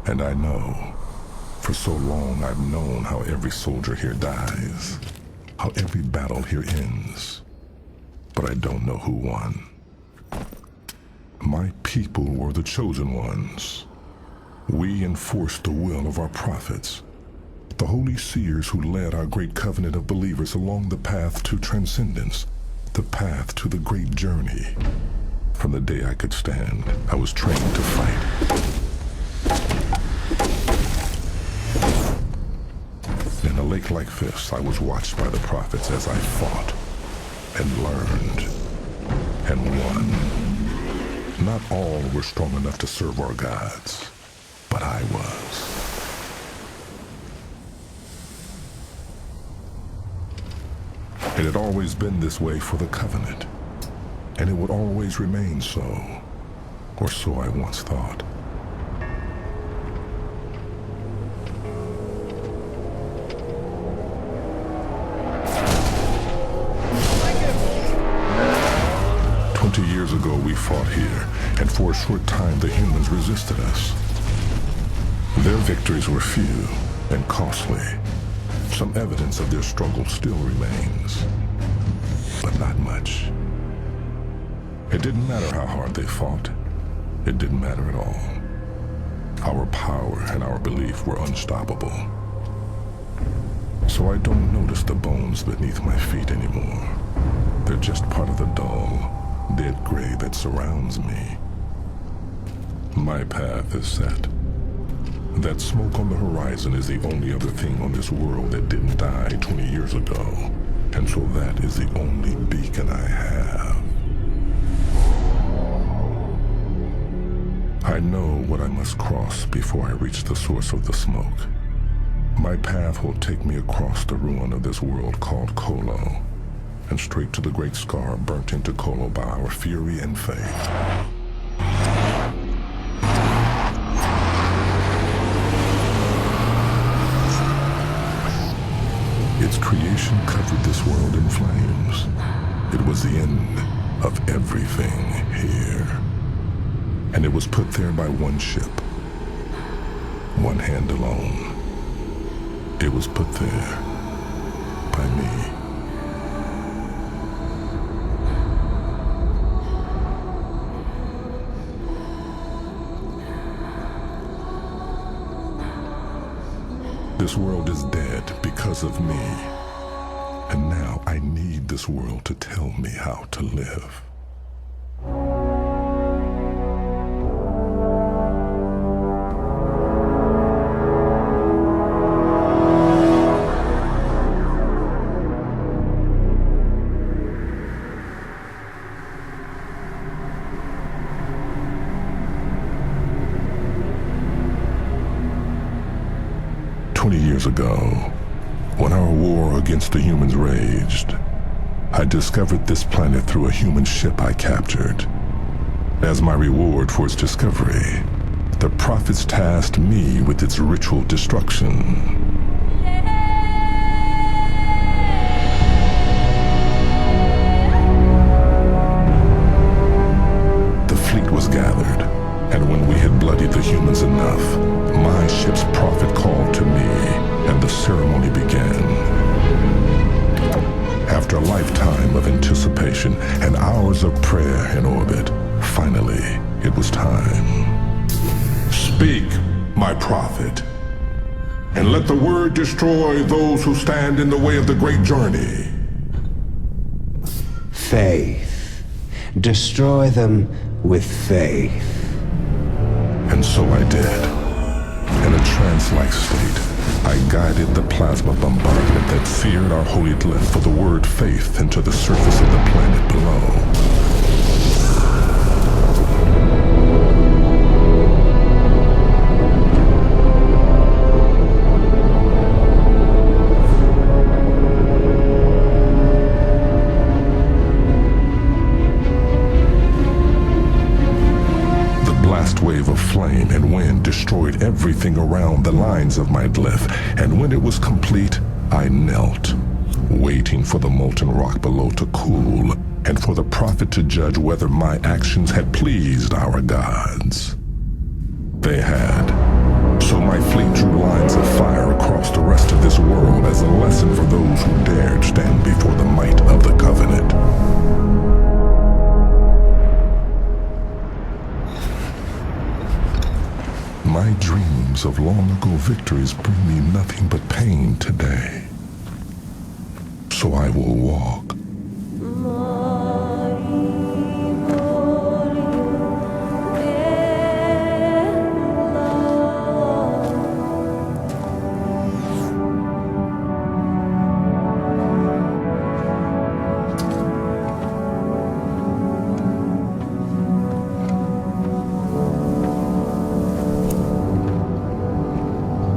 And I know, for so long I've known how every soldier here dies, how every battle here ends, but I don't know who won. My people were the chosen ones. We enforced the will of our prophets, the holy seers who led our great covenant of believers along the path to transcendence, the path to the great journey. From the day I could stand, I was trained to fight. In a lake like this, I was watched by the prophets as I fought and learned and won. Not all were strong enough to serve our gods, but I was. It had always been this way for the Covenant, and it would always remain so, or so I once thought. Years ago we fought here, and for a short time the humans resisted us. Their victories were few and costly. Some evidence of their struggle still remains, but not much. It didn't matter how hard they fought. It didn't matter at all. Our power and our belief were unstoppable. So I don't notice the bones beneath my feet anymore. They're just part of the dull, dead gray that surrounds me. My path is set. That smoke on the horizon is the only other thing on this world that didn't die 20 years ago. And so that is the only beacon I have. I know what I must cross before I reach the source of the smoke. My path will take me across the ruin of this world called Kholo, and straight to the great scar burnt into Kholo by our fury and faith. Its creation covered this world in flames. It was the end of everything here. And it was put there by one ship, one hand alone. It was put there by me. This world is dead because of me. And now I need this world to tell me how to live. Years ago, when our war against the humans raged, I discovered this planet through a human ship I captured. As my reward for its discovery, the prophets tasked me with its ritual destruction. The fleet was gathered, and when we had bloodied the humans enough, my ship's prophet called to me, and the ceremony began. After a lifetime of anticipation and hours of prayer in orbit, finally, it was time. Speak, my prophet, and let the word destroy those who stand in the way of the great journey. Faith. Destroy them with faith. And so I did. In a trance-like state, I guided the plasma bombardment that seared our holy glyph for the word faith into the surface of the planet below. Wave of flame and wind destroyed everything around the lines of my glyph, and when it was complete, I knelt, waiting for the molten rock below to cool, and for the prophet to judge whether my actions had pleased our gods. They had. this world as a lesson for those who dared stand before the might of the Covenant. My dreams of long-ago victories bring me nothing but pain today. So I will walk.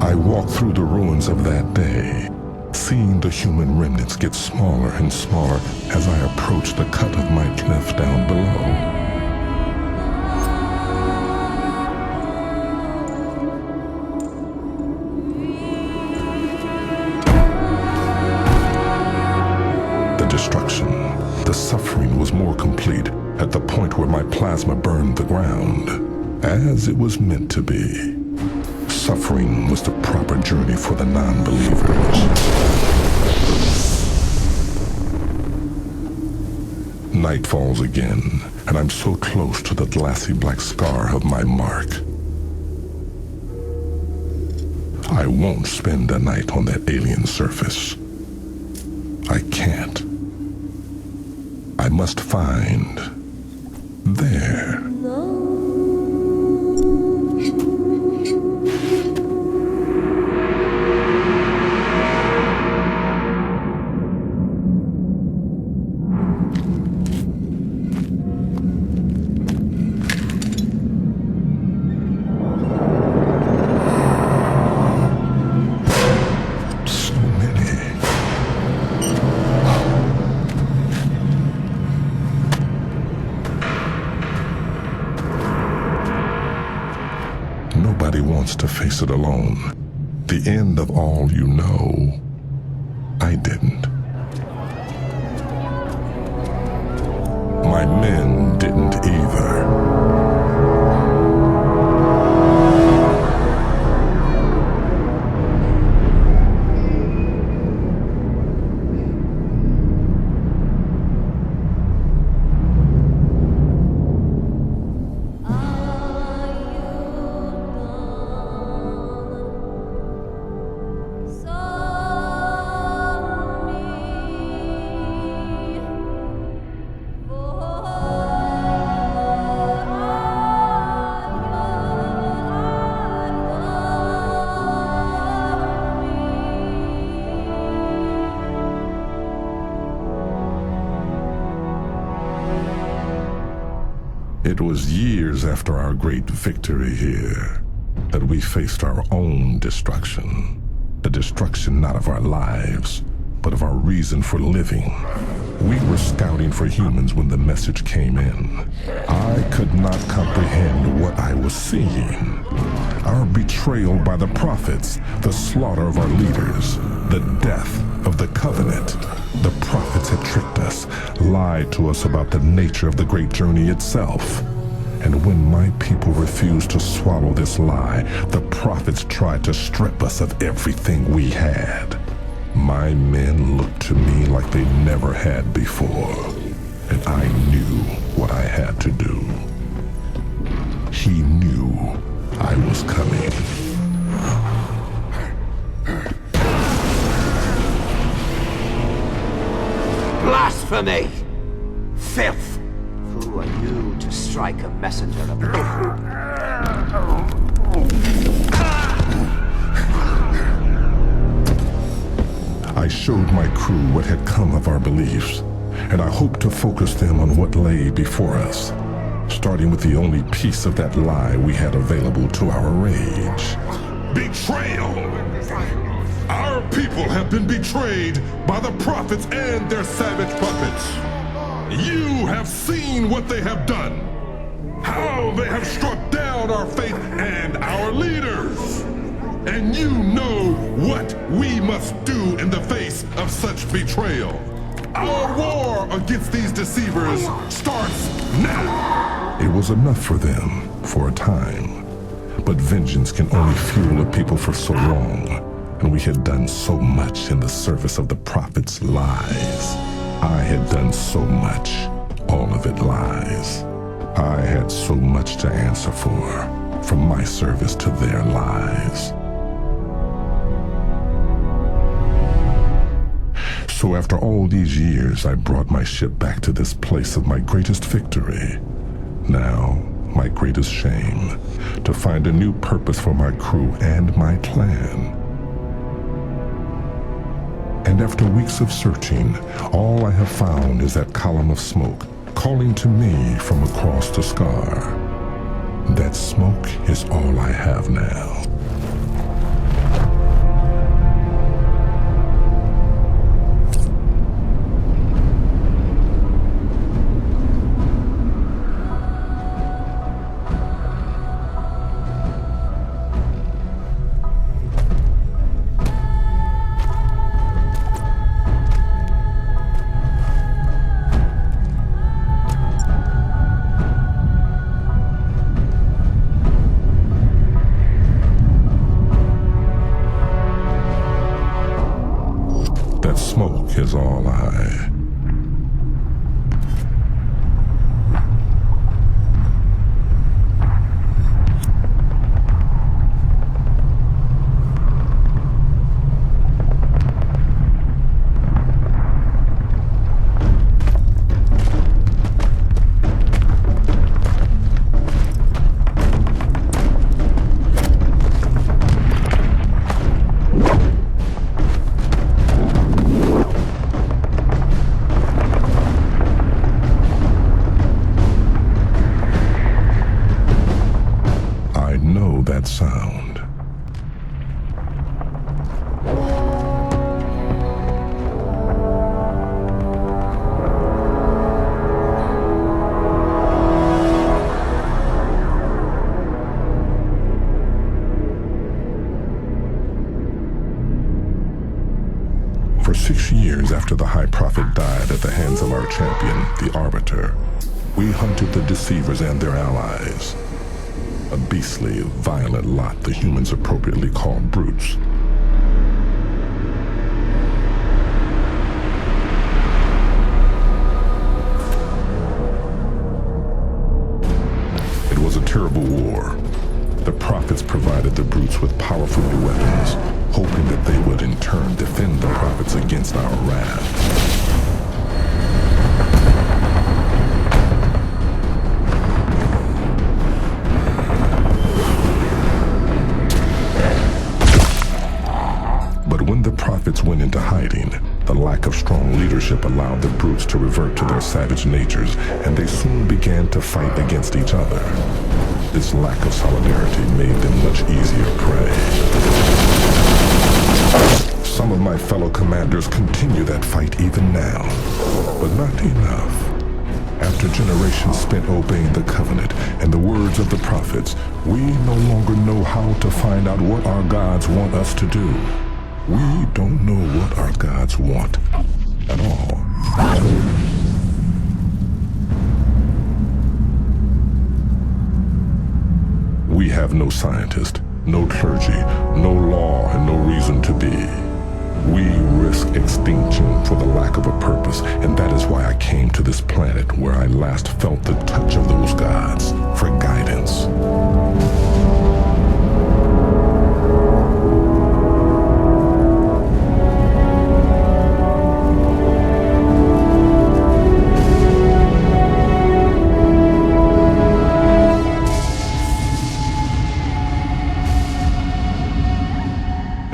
I walk through the ruins of that day, seeing the human remnants get smaller and smaller as I approach the cut of my cliff down below. The destruction, the suffering was more complete at the point where my plasma burned the ground, as it was meant to be. Suffering was the proper journey for the non-believers. Night falls again, and I'm so close to the glassy black scar of my mark. I won't spend a night on that alien surface. I can't. I must find there. Nobody wants to face it alone. The end of all you know, I didn't. My men didn't either. It was years after our great victory here that we faced our own destruction. The destruction not of our lives, but of our reason for living. We were scouting for humans when the message came in. I could not comprehend what I was seeing. Our betrayal by the prophets, the slaughter of our leaders, the death of the Covenant. The prophets had tricked us, lied to us about the nature of the great journey itself. And when my people refused to swallow this lie, the prophets tried to strip us of everything we had. My men looked to me like they never had before, and I knew what I had to do. He knew I was coming. Blasphemy! Filth! Who are you to strike a messenger of God? I showed my crew what had come of our beliefs, and I hoped to focus them on what lay before us, starting with the only piece of that lie we had available to our rage. Betrayal! Our people have been betrayed by the prophets and their savage puppets. You have seen what they have done, how they have struck down our faith and our leaders. And you know what we must do in the face of such betrayal. Our war against these deceivers starts now. It was enough for them for a time, but vengeance can only fuel a people for so long, And we had done so much in the service of the prophet's lies. I had done so much, all of it lies. I had so much to answer for, from my service to their lies. So after all these years, I brought my ship back to this place of my greatest victory. Now, my greatest shame, to find a new purpose for my crew and my clan. And after weeks of searching, all I have found is that column of smoke calling to me from across the scar. That smoke is all I have now. That smoke is all I... that sound. For 6 years after the High Prophet died at the hands of our champion, the Arbiter, we hunted the deceivers and their allies. A beastly, violent lot the humans appropriately call brutes. It was a terrible war. The prophets provided the brutes with powerful new weapons, hoping that they would in turn defend the prophets against our wrath. But when the prophets went into hiding, the lack of strong leadership allowed the brutes to revert to their savage natures, and they soon began to fight against each other. This lack of solidarity made them much easier prey. Some of my fellow commanders continue that fight even now, but not enough. After generations spent obeying the covenant and the words of the prophets, we no longer know how to find out what our gods want us to do. We don't know what our gods want at all. We have no scientist, no clergy, no law, and no reason to be. We risk extinction for the lack of a purpose, and that is why I came to this planet where I last felt the touch of those gods for guidance.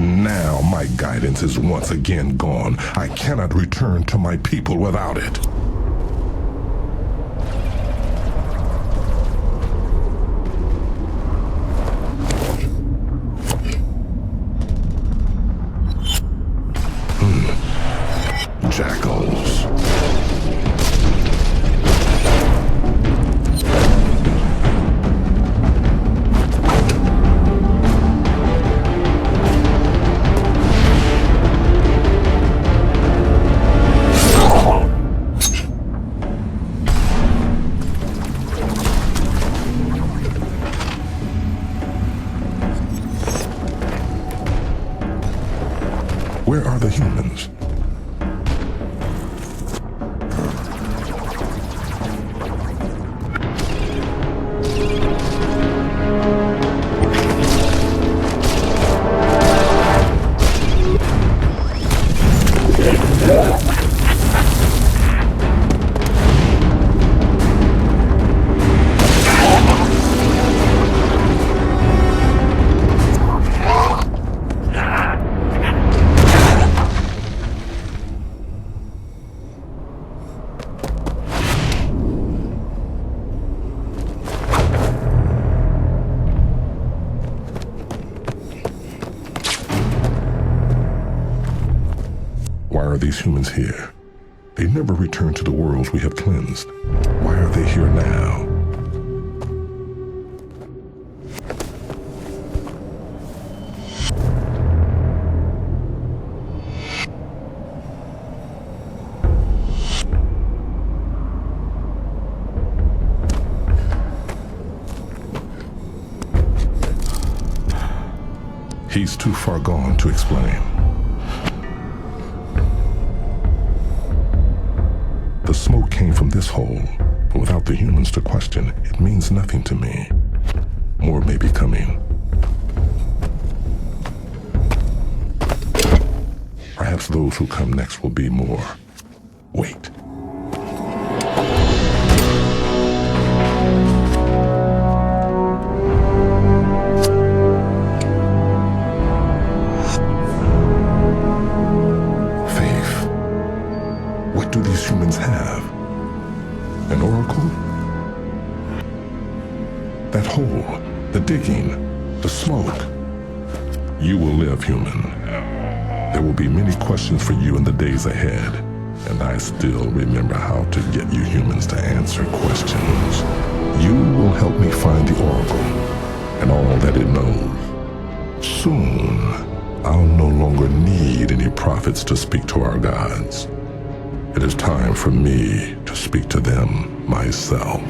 Now my guidance is once again gone. I cannot return to my people without it. Jackals. humans. Why are these humans here? They never return to the worlds we have cleansed. Why are they here now? He's too far gone to explain. The smoke came from this hole, but without the humans to question, it means nothing to me. More may be coming. Perhaps those who come next will be more. Wait. What do these humans have? An oracle? That hole, the digging, the smoke. You will live, human. There will be many questions for you in the days ahead, and I still remember how to get you humans to answer questions. You will help me find the oracle and all that it knows. Soon, I'll no longer need any prophets to speak to our gods. It is time for me to speak to them myself.